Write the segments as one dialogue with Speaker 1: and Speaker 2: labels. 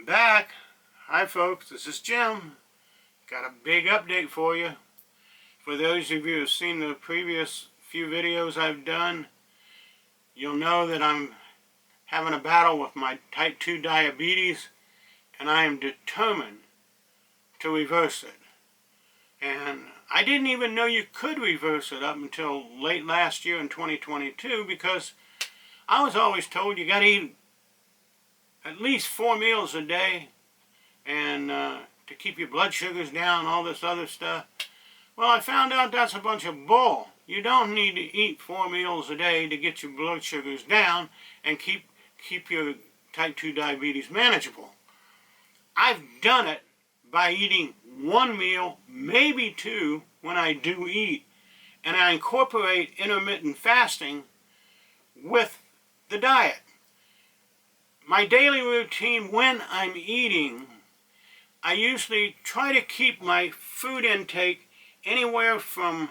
Speaker 1: I'm back. Hi folks, this is Jim. Got a big update for you. For those of you who have seen the previous few videos I've done, you'll know that I'm having a battle with my type 2 diabetes, and I am determined to reverse it. And I didn't even know you could reverse it up until late last year in 2022, because I was always told you got to eat at least 4 meals a day and to keep your blood sugars down, all this other stuff. Well, I found out that's a bunch of bull. You don't need to eat 4 meals a day to get your blood sugars down and keep your type 2 diabetes manageable. I've done it by eating 1 meal, maybe 2 when I do eat, and I incorporate intermittent fasting with the diet. My daily routine when I'm eating, I usually try to keep my food intake anywhere from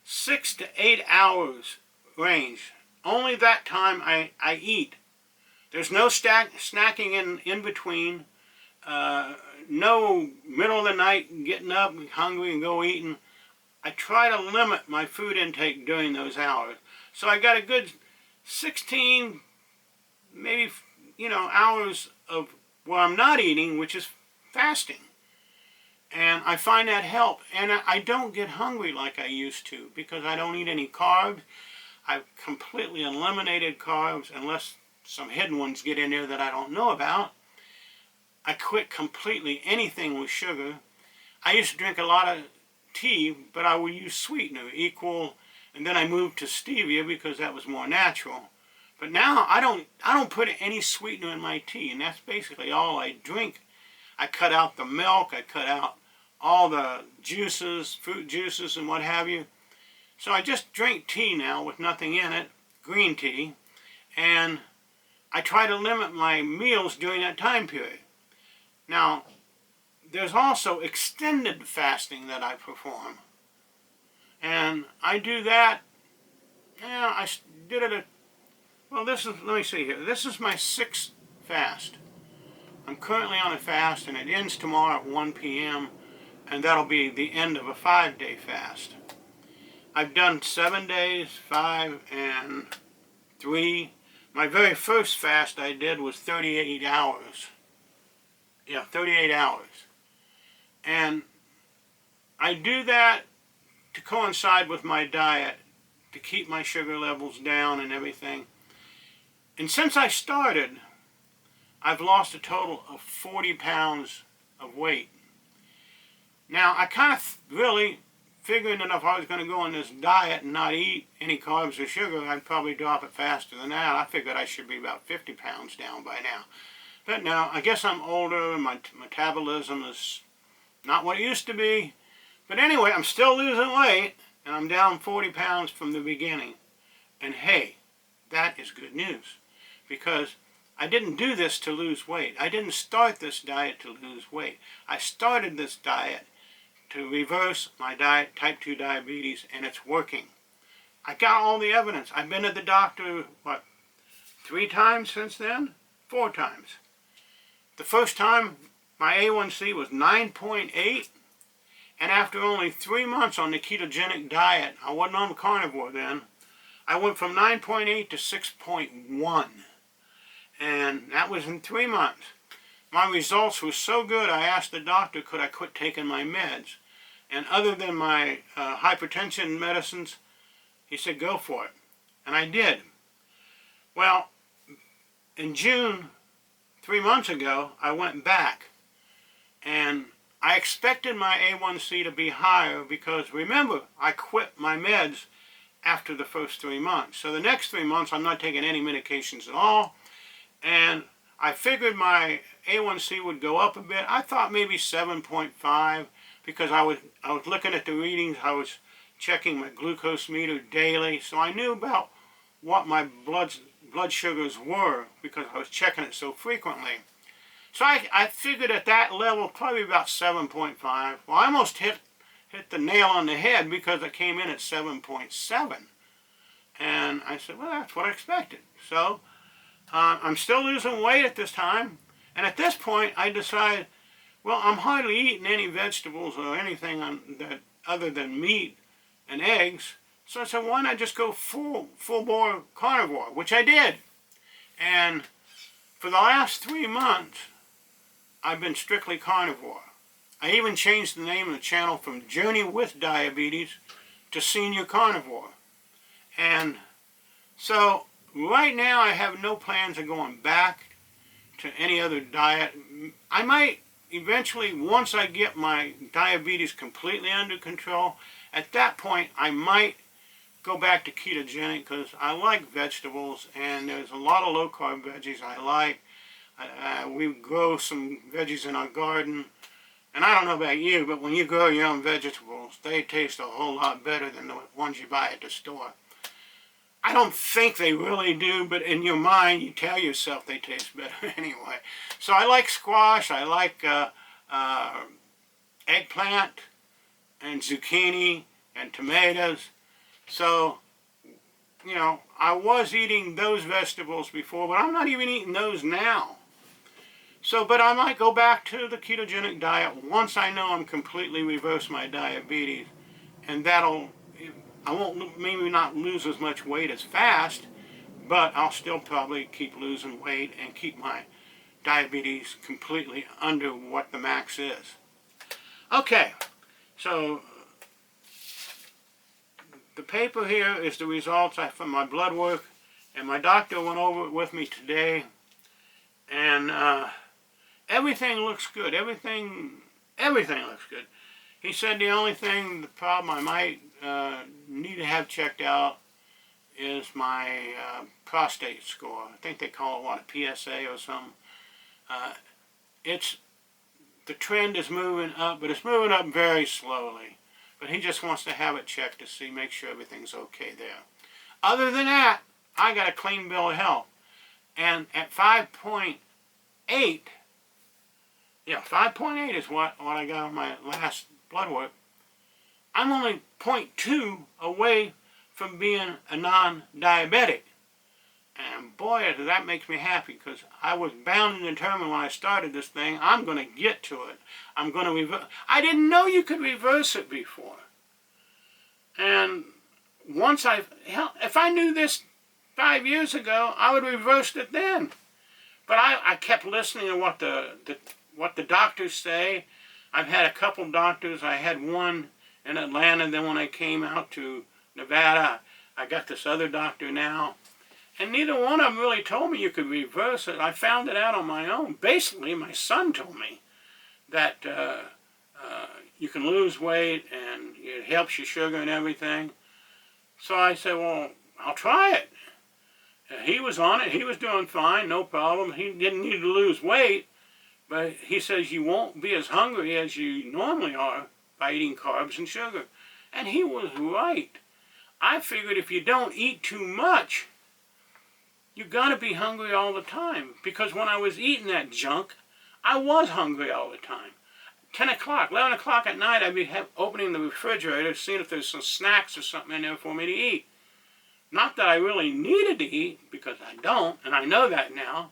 Speaker 1: 6 to 8 hours range. Only that time I eat. There's no snacking in between. No middle of the night getting up hungry and go eating. I try to limit my food intake during those hours. So I got a good 16, maybe hours of where I'm not eating, which is fasting. And I find that help. And I don't get hungry like I used to because I don't eat any carbs. I've completely eliminated carbs unless some hidden ones get in there that I don't know about. I quit completely anything with sugar. I used to drink a lot of tea, but I would use sweetener, equal, and then I moved to stevia because that was more natural. But now I don't put any sweetener in my tea, and that's basically all I drink. I cut out the milk, I cut out all the juices, fruit juices and what have you. So I just drink tea now with nothing in it, green tea, and I try to limit my meals during that time period. Now, there's also extended fasting that I perform. And I do that, I did it let me see here. This is my 6th fast. I'm currently on a fast, and it ends tomorrow at 1 p.m., and that'll be the end of a 5-day fast. I've done 7 days, 5, and 3. My very first fast I did was 38 hours. Yeah, 38 hours. And I do that to coincide with my diet, to keep my sugar levels down and everything. And since I started, I've lost a total of 40 pounds of weight. Now, I kind of really figured that if I was going to go on this diet and not eat any carbs or sugar, I'd probably drop it faster than that. I figured I should be about 50 pounds down by now. But now, I guess I'm older and my metabolism is not what it used to be. But anyway, I'm still losing weight, and I'm down 40 pounds from the beginning. And hey, that is good news, because I didn't do this to lose weight. I didn't start this diet to lose weight. I started this diet to reverse my type 2 diabetes, and it's working. I got all the evidence. I've been to the doctor, 3 times since then? 4 times. The first time, my A1C was 9.8, and after only 3 months on the ketogenic diet, I wasn't on carnivore then, I went from 9.8 to 6.1. And that was in 3 months. My results were so good, I asked the doctor, could I quit taking my meds? And other than my hypertension medicines, he said, go for it. And I did. Well, in June, 3 months ago, I went back. And I expected my A1C to be higher because, remember, I quit my meds after the first 3 months. So the next 3 months, I'm not taking any medications at all. And I figured my A1C would go up a bit. I thought maybe 7.5 because I was looking at the readings. I was checking my glucose meter daily, so I knew about what my blood sugars were because I was checking it so frequently. So I figured at that level probably about 7.5. Well, I almost hit the nail on the head because it came in at 7.7. And I said, well, that's what I expected. So I'm still losing weight at this time, And at this point, I decided, well, I'm hardly eating any vegetables or anything that other than meat and eggs. So I said, why not just go full-bore carnivore, which I did. And for the last 3 months, I've been strictly carnivore. I even changed the name of the channel from Journey with Diabetes to Senior Carnivore. And so right now I have no plans of going back to any other diet. I might eventually, once I get my diabetes completely under control, at that point I might go back to ketogenic, because I like vegetables, and there's a lot of low-carb veggies I like. We grow some veggies in our garden, and I don't know about you, but when you grow your own vegetables, they taste a whole lot better than the ones you buy at the store. I don't think they really do, but in your mind, you tell yourself they taste better anyway. So I like squash, I like eggplant, and zucchini, and tomatoes. So, you know, I was eating those vegetables before, but I'm not even eating those now. So, but I might go back to the ketogenic diet once I know I'm completely reversed my diabetes, and I won't maybe not lose as much weight as fast, but I'll still probably keep losing weight and keep my diabetes completely under what the max is. Okay, so the paper here is the results from my blood work, and my doctor went over it with me today, and everything looks good. Everything looks good. He said the only thing, the problem I might need to have checked out is my prostate score. I think they call it, what, a PSA or something. The trend is moving up, but it's moving up very slowly. But he just wants to have it checked to see, make sure everything's okay there. Other than that, I got a clean bill of health. And at 5.8, yeah, 5.8 is what I got on my last blood work. I'm only 0.2 away from being a non-diabetic. And boy, that makes me happy, because I was bound and determined when I started this thing, I'm going to get to it. I'm going to reverse. I didn't know you could reverse it before. And once if I knew this 5 years ago, I would have reversed it then. But I kept listening to what the doctors say. I've had a couple doctors. I had one in Atlanta, then when I came out to Nevada, I got this other doctor now. And neither one of them really told me you could reverse it. I found it out on my own. Basically, my son told me that you can lose weight and it helps your sugar and everything. So I said, well, I'll try it. He was on it. He was doing fine, no problem. He didn't need to lose weight, but he says you won't be as hungry as you normally are by eating carbs and sugar. And he was right. I figured if you don't eat too much, you got to be hungry all the time. Because when I was eating that junk, I was hungry all the time. 10 o'clock, 11 o'clock at night, I'd be opening the refrigerator, seeing if there's some snacks or something in there for me to eat. Not that I really needed to eat, because I don't, and I know that now,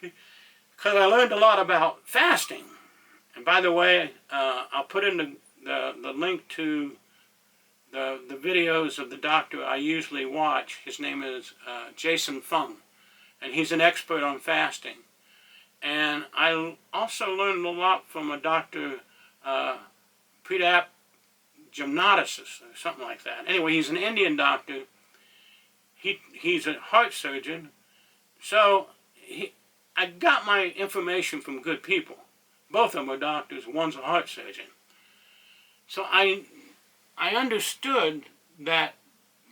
Speaker 1: because I learned a lot about fasting. And by the way, I'll put in the link to the videos of the doctor I usually watch. His name is Jason Fung, and he's an expert on fasting. And I also learned a lot from a doctor, Pradap Gymnoticus, or something like that. Anyway, he's an Indian doctor. He's a heart surgeon. So I got my information from good people. Both of them are doctors. One's a heart surgeon. So I understood that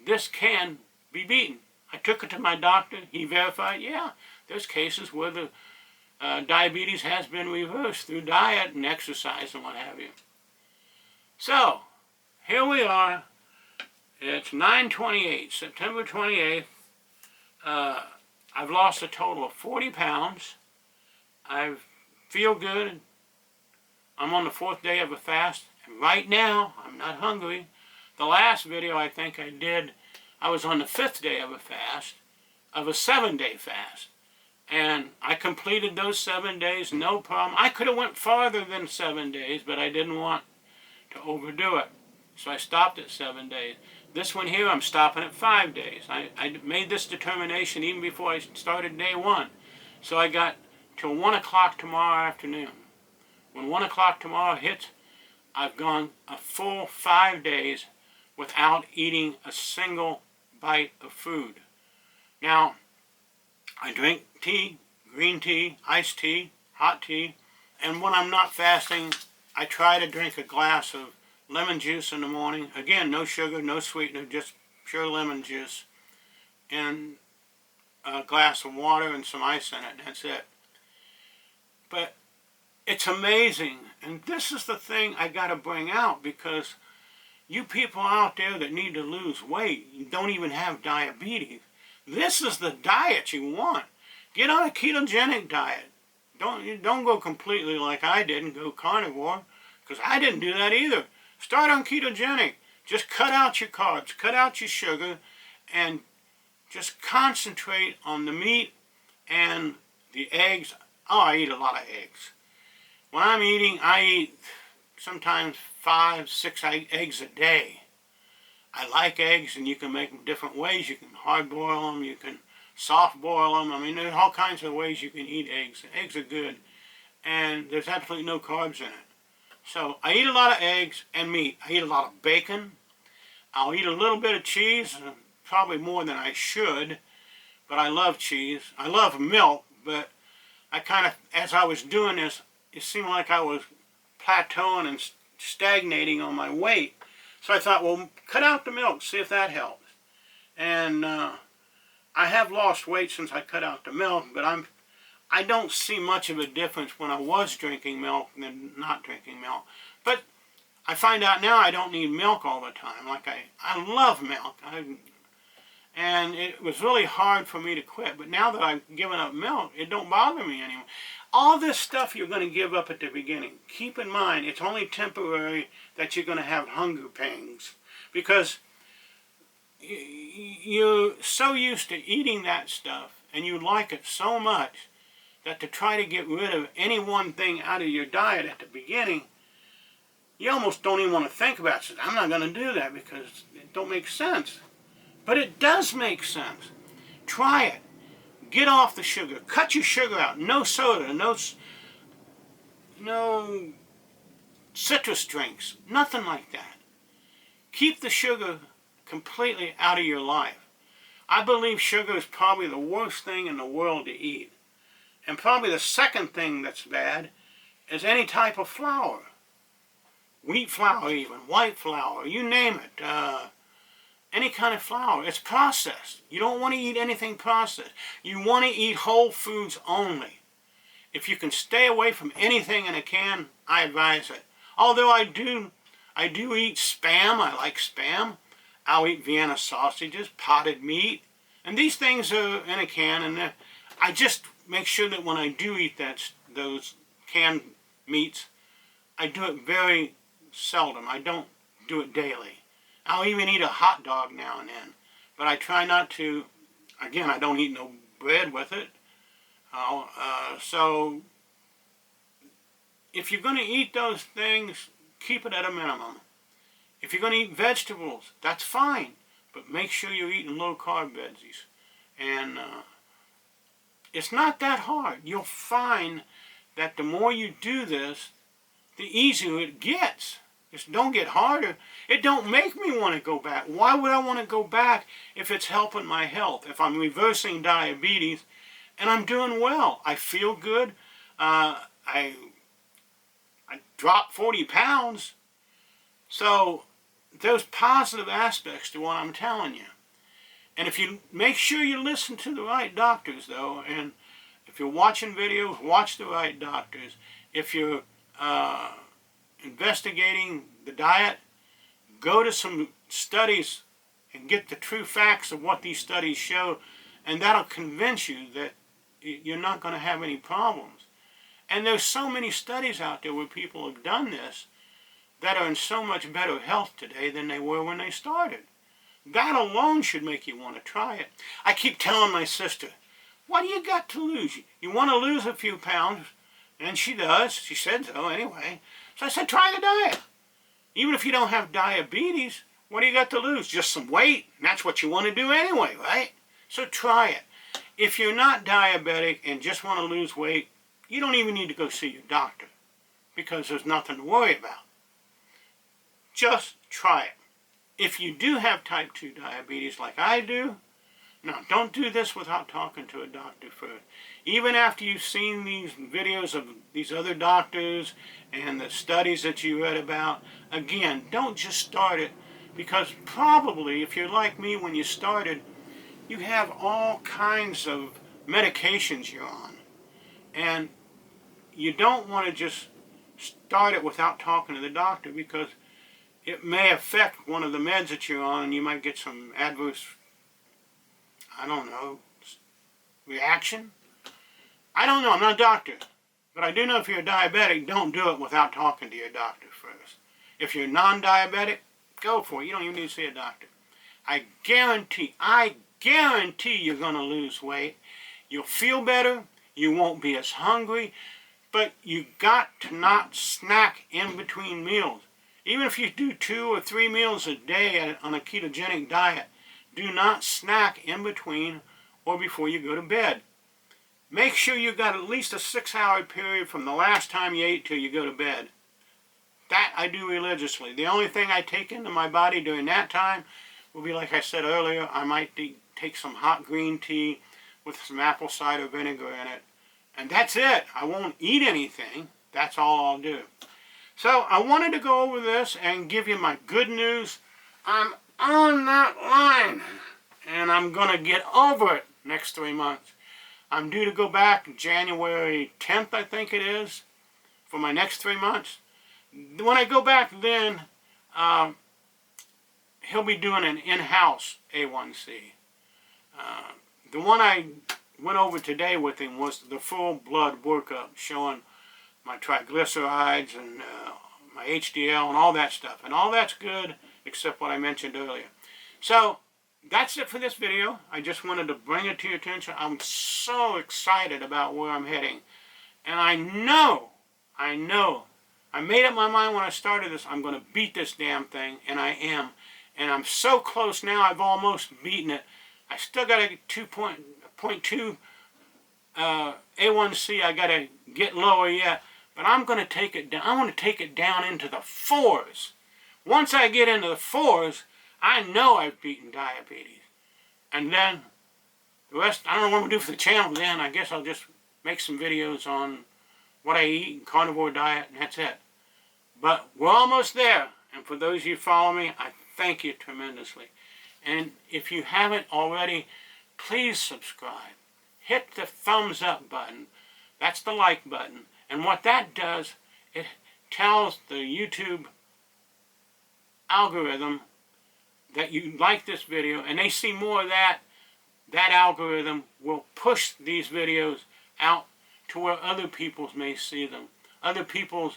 Speaker 1: this can be beaten. I took it to my doctor. He verified, yeah, there's cases where the diabetes has been reversed through diet and exercise and what have you. So, here we are. It's 9/28, September 28th. I've lost a total of 40 pounds. I feel good. I'm on the 4th day of a fast. And right now, I'm not hungry. The last video I think I did, I was on the 5th day of a fast, of a 7-day fast. And I completed those 7 days, no problem. I could have went farther than 7 days, but I didn't want to overdo it. So I stopped at 7 days. This one here, I'm stopping at 5 days. I made this determination even before I started day 1. So I got till 1 o'clock tomorrow afternoon. When 1 o'clock tomorrow hits, I've gone a full 5 days without eating a single bite of food. Now, I drink tea, green tea, iced tea, hot tea, and when I'm not fasting, I try to drink a glass of lemon juice in the morning. Again, no sugar, no sweetener, just pure lemon juice, and a glass of water and some ice in it, and that's it. But it's amazing, and this is the thing I got to bring out, because you people out there that need to lose weight, you don't even have diabetes, this is the diet you want. Get on a ketogenic diet. Don't go completely like I did and go carnivore, because I didn't do that either. Start on ketogenic. Just cut out your carbs, cut out your sugar, and just concentrate on the meat and the eggs. Oh, I eat a lot of eggs. When I'm eating, I eat sometimes 5, 6 eggs a day. I like eggs, and you can make them different ways. You can hard boil them, you can soft boil them. I mean, there's all kinds of ways you can eat eggs. Eggs are good, and there's absolutely no carbs in it. So I eat a lot of eggs and meat. I eat a lot of bacon. I'll eat a little bit of cheese, probably more than I should, but I love cheese. I love milk, but I kind of, as I was doing this, it seemed like I was plateauing and stagnating on my weight. So I thought, well, cut out the milk, see if that helps. And I have lost weight since I cut out the milk, but I don't see much of a difference when I was drinking milk than not drinking milk. But I find out now I don't need milk all the time. Like I love milk. And it was really hard for me to quit. But now that I've given up milk, it don't bother me anymore. All this stuff you're going to give up at the beginning. Keep in mind, it's only temporary that you're going to have hunger pangs. Because you're so used to eating that stuff, and you like it so much, that to try to get rid of any one thing out of your diet at the beginning, you almost don't even want to think about it. I'm not going to do that because it don't make sense. But it does make sense. Try it. Get off the sugar. Cut your sugar out. No soda. No citrus drinks. Nothing like that. Keep the sugar completely out of your life. I believe sugar is probably the worst thing in the world to eat. And probably the second thing that's bad is any type of flour. Wheat flour even, white flour, you name it. Any kind of flour. It's processed. You don't want to eat anything processed. You want to eat whole foods only. If you can stay away from anything in a can, I advise it. Although I do eat Spam. I like Spam. I'll eat Vienna sausages, potted meat. And these things are in a can, and I just make sure that when I do eat those canned meats, I do it very seldom. I don't do it daily. I'll even eat a hot dog now and then, but I try not to. Again, I don't eat no bread with it. So if you're going to eat those things, keep it at a minimum. If you're going to eat vegetables, that's fine, but make sure you're eating low-carb veggies. And it's not that hard. You'll find that the more you do this, the easier it gets. Just don't get harder. It don't make me want to go back. Why would I want to go back if it's helping my health? If I'm reversing diabetes and I'm doing well, I feel good. I dropped 40 pounds. So there's positive aspects to what I'm telling you. And if you make sure you listen to the right doctors, though, and if you're watching videos, watch the right doctors. If you're investigating the diet, go to some studies and get the true facts of what these studies show, and that'll convince you that you're not going to have any problems. And there's so many studies out there where people have done this that are in so much better health today than they were when they started. That alone should make you want to try it. I keep telling my sister, What do you got to lose? You want to lose a few pounds, and she does. She said so anyway. So I said, try the diet. Even if you don't have diabetes, what do you got to lose? Just some weight. And that's what you want to do anyway, right? So try it. If you're not diabetic and just want to lose weight, you don't even need to go see your doctor because there's nothing to worry about. Just try it. If you do have type 2 diabetes like I do, now don't do this without talking to a doctor first. Even after you've seen these videos of these other doctors and the studies that you read about, again, don't just start it, because probably if you're like me when you started, you have all kinds of medications you're on. And you don't want to just start it without talking to the doctor, because it may affect one of the meds that you're on, and you might get some adverse, I don't know, reaction. I don't know, I'm not a doctor. But I do know if you're a diabetic, don't do it without talking to your doctor first. If you're non-diabetic, go for it. You don't even need to see a doctor. I guarantee you're going to lose weight. You'll feel better. You won't be as hungry. But you got to not snack in between meals. Even if you do 2 or 3 meals a day on a ketogenic diet, do not snack in between or before you go to bed. Make sure you got at least a 6-hour period from the last time you ate till you go to bed. That I do religiously. The only thing I take into my body during that time will be, like I said earlier, I might take some hot green tea with some apple cider vinegar in it. And that's it. I won't eat anything. That's all I'll do. So I wanted to go over this and give you my good news. I'm on that line. And I'm going to get over it next 3 months. I'm due to go back January 10th, I think it is, for my next 3 months. When I go back then, he'll be doing an in-house A1C. The one I went over today with him was the full blood workup showing my triglycerides and my HDL and all that stuff. And all that's good except what I mentioned earlier. So that's it for this video. I just wanted to bring it to your attention. I'm so excited about where I'm heading. And I made up my mind when I started this, I'm going to beat this damn thing, and I am. And I'm so close now, I've almost beaten it. I still got a 2.2 A1C, I got to get lower yet. But I'm going to take it down. I want to take it down into the 4s. Once I get into the 4s, I know I've beaten diabetes. And then the rest, I don't know what I'm going to do for the channel then. I guess I'll just make some videos on what I eat and carnivore diet, and that's it. But we're almost there. And for those of you who follow me, I thank you tremendously. And if you haven't already, please subscribe. Hit the thumbs up button. That's the like button. And what that does, it tells the YouTube algorithm that you like this video, and they see more of that, that algorithm will push these videos out to where other people may see them. Other people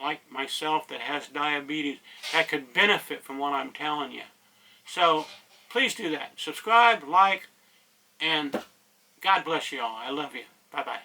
Speaker 1: like myself that has diabetes that could benefit from what I'm telling you. So please do that. Subscribe, like, and God bless you all. I love you. Bye-bye.